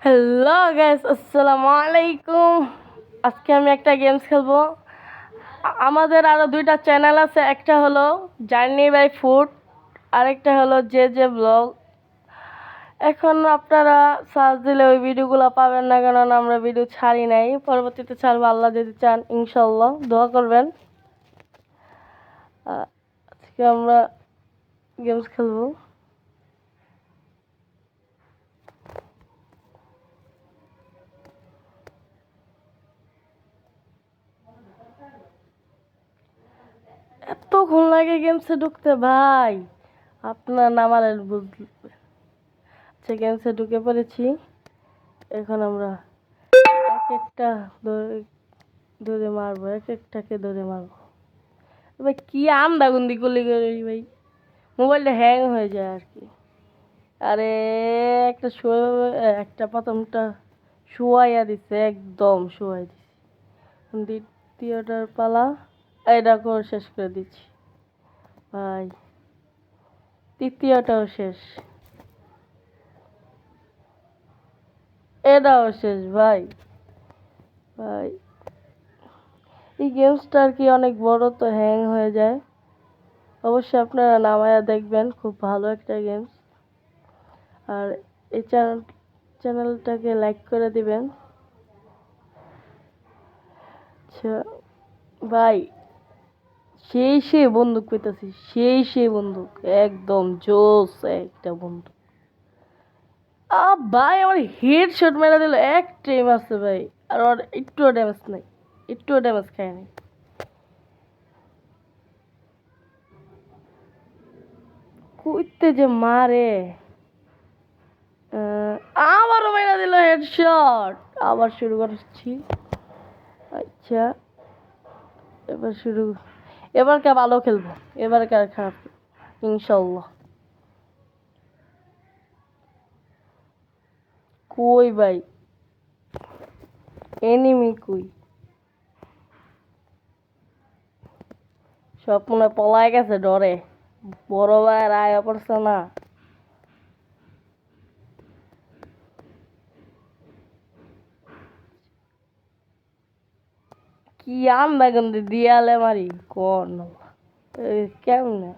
Hello guys, আসসালামু আলাইকুম। আজকে আমি একটা গেমস খেলবো। আমাদের আরো দুইটা চ্যানেল আছে, একটা হলো জার্নি বাই ফুড, আরেকটা হলো জে জে ব্লগ। এখন আপনারা সার্চ দিলে ওই ভিডিওগুলো পাবেন না, কারণ আমরা ভিডিও ছাড়ি নাই। পরবর্তীতে ছাড়বো আল্লাহ যদি চান, ইনশাল্লাহ। দোয়া করবেন। আজকে আমরা গেমস খেলবো। এতক্ষণ লাগে গেমসে ঢুকতে ভাই, আপনার নামার বুঝবে। আচ্ছা, গেমসে ঢুকে পড়েছি। এখন আমরা এক একটা ধরে ধরে মারবো, এক একটাকে ধরে মারবো। ভাই কি আন্দাগুন্দি করলি ভাই, মোবাইলটা হ্যাং হয়ে যায় আর কি। আরে একটা একটা প্রথমটা শুয়াইয়া দিছে, একদম শুয়াই দিছে। দ্বিতীয়টার পালা, এটা করে শেষ করে দিচ্ছি ভাই। তৃতীয়টাও শেষ, এটাও শেষ ভাই। ভাই এই গেমসটা আর কি অনেক বড়, তো হ্যাং হয়ে যায়। অবশ্যই আপনারা নামায়া দেখবেন, খুব ভালো একটা গেমস। আর এই চ্যানেলটাকে লাইক করে দিবেন। আচ্ছা ভাই, সেই বন্দুক পেতেছি, সেই বন্দুক, একদম জোস একটা বন্দুক। ভাই আমার হেড শট মেরে দিল, এক টাইম আছে ভাই। আর ওর একটুও ড্যামেজ নাই, একটুও ড্যামেজ খায় নাই। কইতে যে মারে, আবারও মেরে দিল হেডশট। আবার শুরু করছি। আচ্ছা, এবার শুরু, এবার কে ভালো খেলবো, এবার কে খারাপ খেলবো, ইনশাল্লাহ। কই ভাই, এনিমি কই? সব মনে হয় পলায় গেছে ডরে, বড় ভাইয়ের আয়া পড়ছে না। কি আন্দা গন্ধি দিয়ালে মারি কোন, কেমনে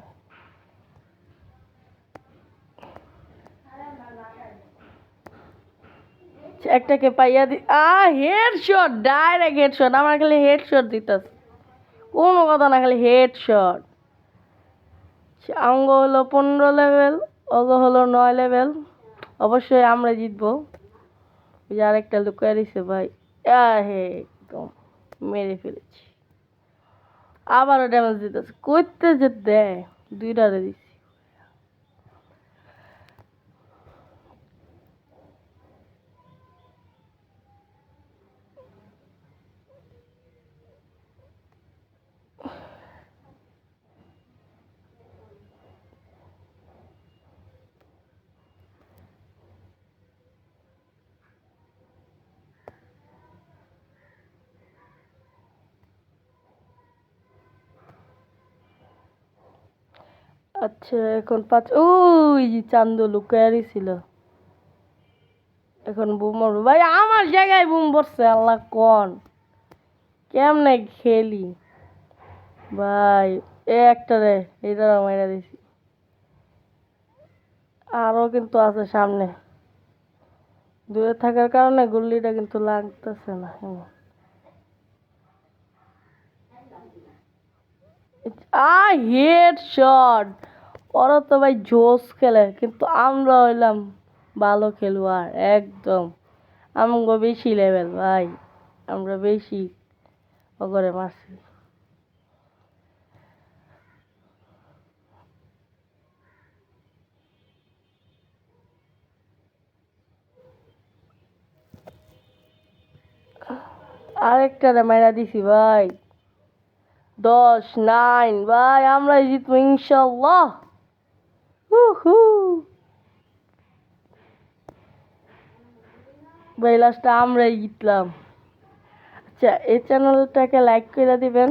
একটাকে পাইয়া দি। হেডশট, ডাইরেক্ট হেডশট, আমার খালি হেডশট দিতেছে, কোনো কথা না, খালি হেডশট। আঙ্গ হলো 15 লেভেল, অগ হলো 9 লেভেল। অবশ্যই আমরা জিতবো। ওই যে আরেকটা লুকায় দিছে ভাই, হে একদম মেরে ফেলেছি। আবারও ড্যামেজ দিতেছে, করতে যে দেয়, দুইটারে দিছি। আচ্ছা এখন ওই যে চান্দু লুকায়ারই ছিল। এখন বুম মারবো ভাই, আমার জায়গায় বুম পড়ছে, আল্লাহ কোন কেমনে খেলি ভাই। একটা রে এটা মাইরা দিছি, আরো কিন্তু আছে সামনে। দূরে থাকার কারণে গুল্লিটা কিন্তু লাগতেছে না। Head shot. ওরা তো ভাই জোস খেলে, কিন্তু আমরা হইলাম ভালো খেলোয়াড় একদম। আমগো বেশি লেভেল ভাই, আমরা বেশি ওগরে মারছি। আরেকটারে মাইরা দিছি ভাই। 10-9 ভাই, আমরা জিতবো ইনশাল্লাহ। হু ভাই, লাস্টে আমরাই জিতলাম। আচ্ছা, এই চ্যানেলটাকে লাইক করে দিবেন।